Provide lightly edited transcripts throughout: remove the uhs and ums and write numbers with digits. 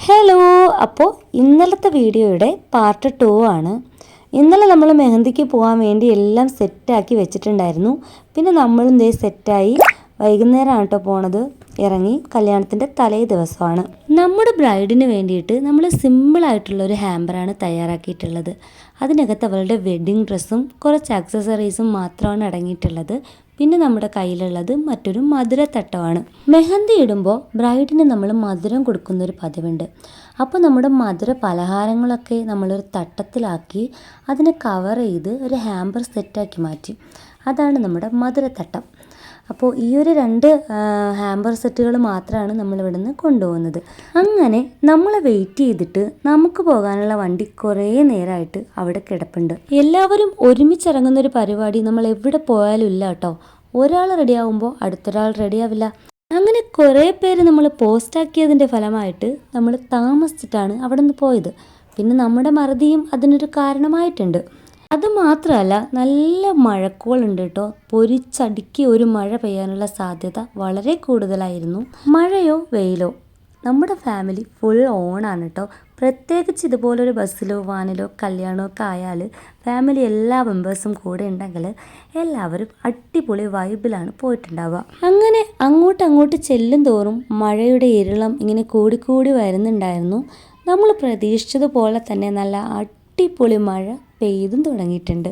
Hello, അപ്പോൾ ഇന്നലത്തെ വീഡിയോയുടെ പാർട്ട് 2 ആണ്. ഇന്നലെ നമ്മൾ മെഹന്തിക്ക് പോകാൻ വേണ്ടി എല്ലാം സെറ്റാക്കി വെച്ചിട്ടുണ്ടായിരുന്നു. പിന്നെ നമ്മളും ദേ സെറ്റായി വൈകുന്നേരമാണ് കേട്ടോ പോണത്. ഇറങ്ങി കല്യാണത്തിൻ്റെ തലേ ദിവസമാണ്. നമ്മുടെ ബ്രൈഡിന് വേണ്ടിയിട്ട് നമ്മൾ സിമ്പിളായിട്ടുള്ളൊരു ഹാമ്പറാണ് തയ്യാറാക്കിയിട്ടുള്ളത്. അതിനകത്ത് അവളുടെ വെഡ്ഡിങ് ഡ്രസ്സും കുറച്ച് ആക്സസറീസും മാത്രമാണ് അടങ്ങിയിട്ടുള്ളത്. പിന്നെ നമ്മുടെ കയ്യിലുള്ളത് മറ്റൊരു മധുരത്തട്ടമാണ്. മെഹന്തി ഇടുമ്പോൾ ബ്രൈഡിന് നമ്മൾ മധുരം കൊടുക്കുന്നൊരു പതിവുണ്ട്. അപ്പോൾ നമ്മുടെ മധുര പലഹാരങ്ങളൊക്കെ നമ്മളൊരു തട്ടത്തിലാക്കി അതിനെ കവർ ചെയ്ത് ഒരു ഹാമ്പർ സെറ്റാക്കി മാറ്റി. അതാണ് നമ്മുടെ മധുരത്തട്ടം. അപ്പോൾ ഈ ഒരു 2 ഹാമ്പർ സെറ്റുകൾ മാത്രമാണ് നമ്മളിവിടെ നിന്ന് കൊണ്ടുപോകുന്നത്. അങ്ങനെ നമ്മൾ വെയിറ്റ് ചെയ്തിട്ട് നമുക്ക് പോകാനുള്ള വണ്ടി കുറേ നേരമായിട്ട് അവിടെ കിടപ്പുണ്ട്. എല്ലാവരും ഒരുമിച്ചിറങ്ങുന്നൊരു പരിപാടി നമ്മൾ എവിടെ പോയാലും ഇല്ല കേട്ടോ. ഒരാൾ റെഡിയാവുമ്പോൾ അടുത്തൊരാൾ റെഡിയാവില്ല. അങ്ങനെ കുറേ പേര് നമ്മൾ പോസ്റ്റാക്കിയതിൻ്റെ ഫലമായിട്ട് നമ്മൾ താമസിച്ചിട്ടാണ് അവിടെ നിന്ന് പോയത്. പിന്നെ നമ്മുടെ മറതിയും അതിനൊരു കാരണമായിട്ടുണ്ട്. അതുമാത്രമല്ല, നല്ല മഴക്കോളുണ്ട് കേട്ടോ. പൊരിച്ചടുക്കി ഒരു മഴ പെയ്യാനുള്ള സാധ്യത വളരെ കൂടുതലായിരുന്നു. മഴയോ വെയിലോ നമ്മുടെ ഫാമിലി ഫുൾ ഓണാണ് കേട്ടോ. പ്രത്യേകിച്ച് ഇതുപോലൊരു ബസ്സിലോ വാനിലോ കല്യാണമോ ഒക്കെ ആയാൽ ഫാമിലി എല്ലാ മെമ്പേഴ്സും കൂടെ ഉണ്ടെങ്കിൽ എല്ലാവരും അടിപൊളി വൈബിലാണ് പോയിട്ടുണ്ടാവുക. അങ്ങനെ അങ്ങോട്ട് ചെല്ലും തോറും മഴയുടെ ഇരുളം ഇങ്ങനെ കൂടിക്കൂടി വരുന്നുണ്ടായിരുന്നു. നമ്മൾ പ്രതീക്ഷിച്ചതുപോലെ തന്നെ നല്ല അടിപൊളി മഴ പെയ്തും തുടങ്ങിയിട്ടുണ്ട്.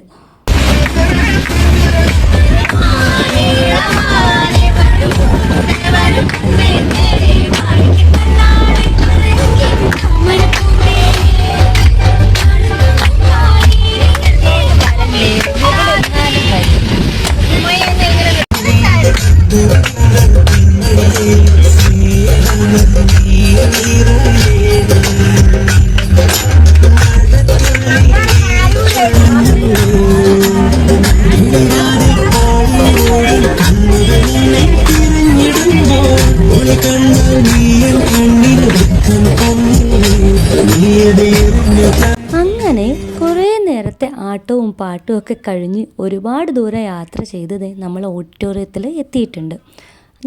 അങ്ങനെ കുറേ നേരത്തെ ആട്ടവും പാട്ടും ഒക്കെ കഴിഞ്ഞ് ഒരുപാട് ദൂരം യാത്ര ചെയ്തത് നമ്മൾ ഓഡിറ്റോറിയത്തിൽ എത്തിയിട്ടുണ്ട്.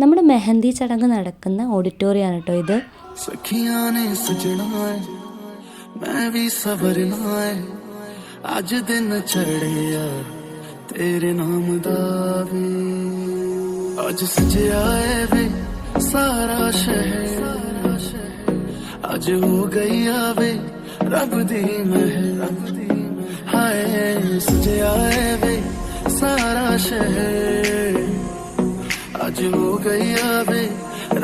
നമ്മുടെ മെഹന്തി ചടങ്ങ് നടക്കുന്ന ഓഡിറ്റോറിയമാണ് കേട്ടോ ഇത്. आज हो गई आवे रब दी महल हाय सजे आए वे सारा शहर आज हो गई आवे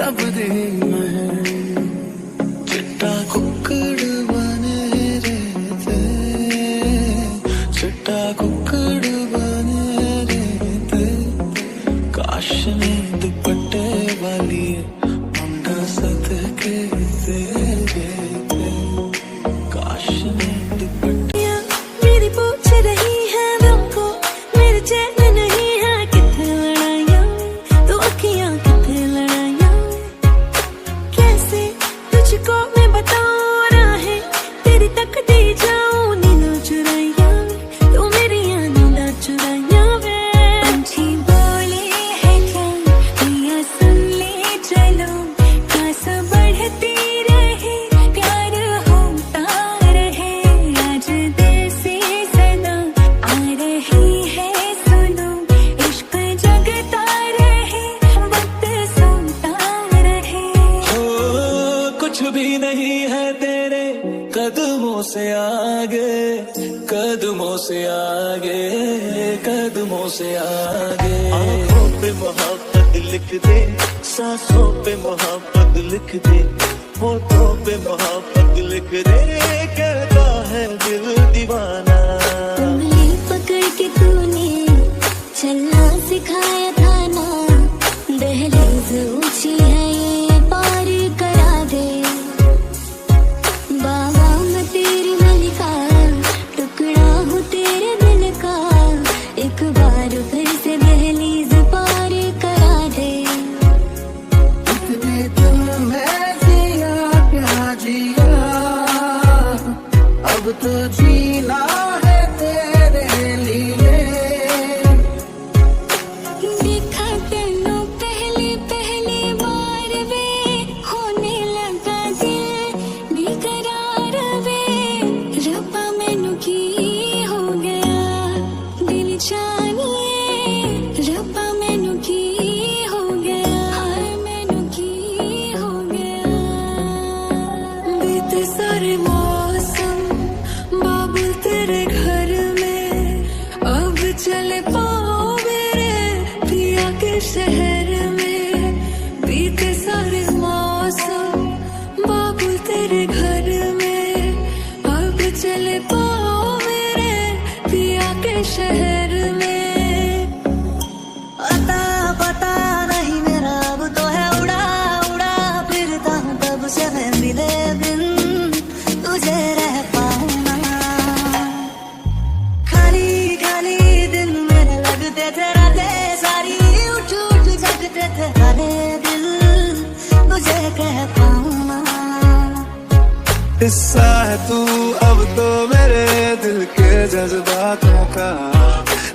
रब दी महल चिट्टा कुक्कड़ बने रहते चिट्टा कुक्कड़ बने रहते काश में दुपट्टे वाली मुंडा सद के कदमों से आगे कदमों से आगे कदमों से आगे आँखों पे मोहब्बत लिख दे सांसों पे मोहब्बत लिख दे होठों पे मोहब्बत लिख दे कहता है दिल दीवाना उंगली पकड़ के तूने चलना सिखाया था ना दहलीज ऊंची है ये पार करा दे बाबा मैं तेरी मलिका टुकड़ा हूँ तेरे दिल का एक बार फिर से दहलीज पार करा दे इतने दिल में जिया क्या जिया अब तो जीना है तेरे लिए देखा तेनों पहली बार वे होने लगा दिल शहर में बीते सारे मौसम बाबुल तेरे घर में अब चले पाओ मेरे पिया के शहर में अता पता नहीं मेरा अब तो है उड़ा उड़ा फिरता हूँ कब से मैं मिले बिन तुझे रह पाऊँ ना खाली खाली दिन मेरे लगते थे रातें सारी उठ उठ जगते थे खाली दिल तुझे कह पाऊँ ना हिस्सा है तू अब तो मेरे दिल के जज्बातों का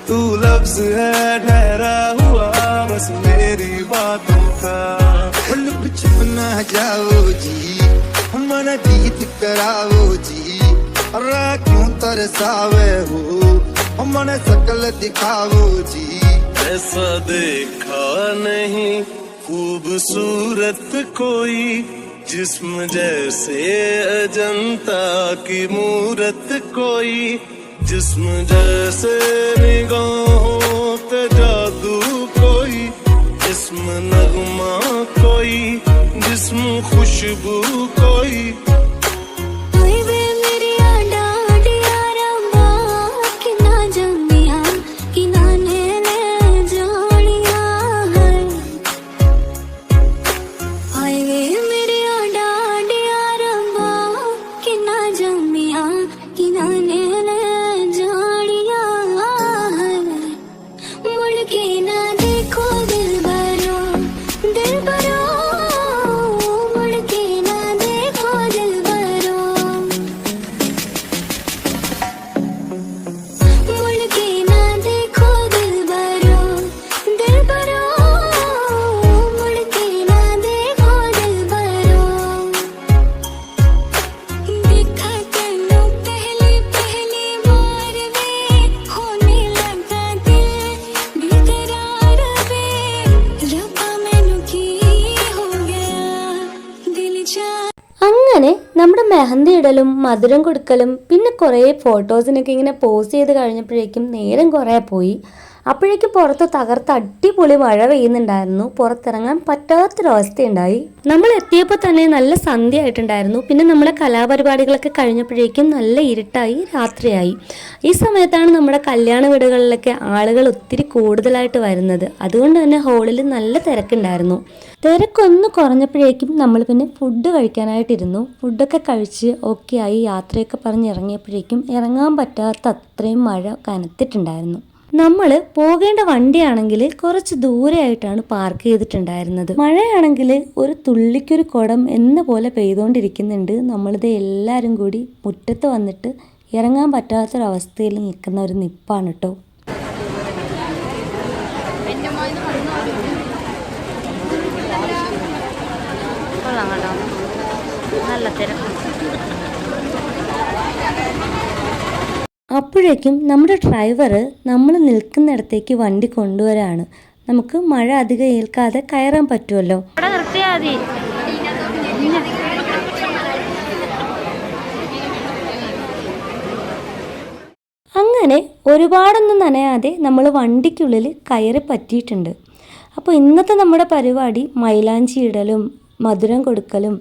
तू लफ्ज है ठहरा हुआ बस मेरी बातों का लुक छुप ना जाओ जी मन जीत कराओ जी अरे क्यों तरसावे हो मन शकल दिखाओ जी ऐसा देखा नहीं खूबसूरत कोई जिस्म जैसे अजंता की मूरत कोई जिस्म जैसे निगाहों पे जादू कोई जिस्म नगमा कोई जिस्म खुशबू कोई ओए वे मेरी डाडिया रंबा कि ना जमिया कि ना ने जानिया है ओए वे मेरी डाडिया रंबा कि ना जमिया कि ना ने जानिया है मुड़ के ना देखो दिल भरो मुड़ के ना देखो दिल भरो मुड़ के ना देखो दिल भरो मुड़ के ना देखो दिल भरो देखा तेनू पहली पहली बार वे होने लगा दिल बेकरार वे रब्बा मैनू की हो गया दिल जा അങ്ങനെ നമ്മുടെ മെഹന്തി ഇടലും മധുരം കൊടുക്കലും പിന്നെ കുറേ ഫോട്ടോസിനൊക്കെ ഇങ്ങനെ പോസ്റ്റ് ചെയ്ത് കഴിഞ്ഞപ്പോഴേക്കും നേരം കുറേ പോയി. അപ്പോഴേക്കും പുറത്ത് തകർത്ത് അടിപൊളി മഴ പെയ്യുന്നുണ്ടായിരുന്നു. പുറത്തിറങ്ങാൻ പറ്റാത്തൊരവസ്ഥയുണ്ടായി. നമ്മൾ എത്തിയപ്പോൾ തന്നെ നല്ല സന്ധ്യ ആയിട്ടുണ്ടായിരുന്നു. പിന്നെ നമ്മുടെ കലാപരിപാടികളൊക്കെ കഴിഞ്ഞപ്പോഴേക്കും നല്ല ഇരുട്ടായി, രാത്രിയായി. ഈ സമയത്താണ് നമ്മുടെ കല്യാണ വീടുകളിലൊക്കെ ആളുകൾ ഒത്തിരി കൂടുതലായിട്ട് വരുന്നത്. അതുകൊണ്ട് തന്നെ ഹോളിൽ നല്ല തിരക്കുണ്ടായിരുന്നു. തിരക്കൊന്ന് കുറഞ്ഞപ്പോഴേക്കും നമ്മൾ പിന്നെ ഫുഡ് കഴിക്കാനായിട്ടിരുന്നു. ഫുഡൊക്കെ കഴിച്ച് ഓക്കെ ആയി യാത്രയൊക്കെ പറഞ്ഞ് ഇറങ്ങിയപ്പോഴേക്കും ഇറങ്ങാൻ പറ്റാത്ത അത്രയും മഴ കനത്തിട്ടുണ്ടായിരുന്നു. നമ്മൾ പോകേണ്ട വണ്ടിയാണെങ്കിൽ കുറച്ച് ദൂരെയായിട്ടാണ് പാർക്ക് ചെയ്തിട്ടുണ്ടായിരുന്നത്. മഴയാണെങ്കിൽ ഒരു തുള്ളിക്കൊരു കുടം എന്ന പോലെ പെയ്തുകൊണ്ടിരിക്കുന്നുണ്ട്. നമ്മളിത് എല്ലാവരും കൂടി മുറ്റത്ത് വന്നിട്ട് ഇറങ്ങാൻ പറ്റാത്തൊരവസ്ഥയിൽ നിൽക്കുന്ന ഒരു നിപ്പാണ് കേട്ടോ. അപ്പോഴേക്കും നമ്മുടെ ഡ്രൈവർ നമ്മൾ നിൽക്കുന്നിടത്തേക്ക് വണ്ടി കൊണ്ടുവരാണ്. നമുക്ക് മഴ അധികം ഏൽക്കാതെ കയറാൻ പറ്റുമല്ലോ. അങ്ങനെ ഒരുപാടൊന്നും നനയാതെ നമ്മൾ വണ്ടിക്കുള്ളിൽ കയറി പറ്റിയിട്ടുണ്ട്. അപ്പോൾ ഇന്നത്തെ നമ്മുടെ പരിപാടി മൈലാഞ്ചി ഇടലും മധുരം കൊടുക്കലും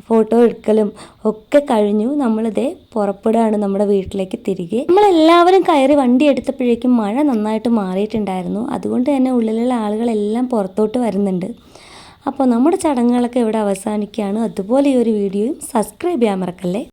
ഫോട്ടോ എടുക്കലും ഒക്കെ കഴിഞ്ഞു. നമ്മളിതേ പുറപ്പെടുകയാണ് നമ്മുടെ വീട്ടിലേക്ക് തിരികെ. നമ്മളെല്ലാവരും കയറി വണ്ടി എടുത്തപ്പോഴേക്കും മഴ നന്നായിട്ട് മാറിയിട്ടുണ്ടായിരുന്നു. അതുകൊണ്ട് തന്നെ ഉള്ളിലുള്ള ആളുകളെല്ലാം പുറത്തോട്ട് വരുന്നുണ്ട്. അപ്പോൾ നമ്മുടെ ചടങ്ങുകളൊക്കെ ഇവിടെ അവസാനിക്കുകയാണ്. അതുപോലെ ഈ ഒരു വീഡിയോയും സബ്സ്ക്രൈബ് ചെയ്യാൻ മറക്കല്ലേ.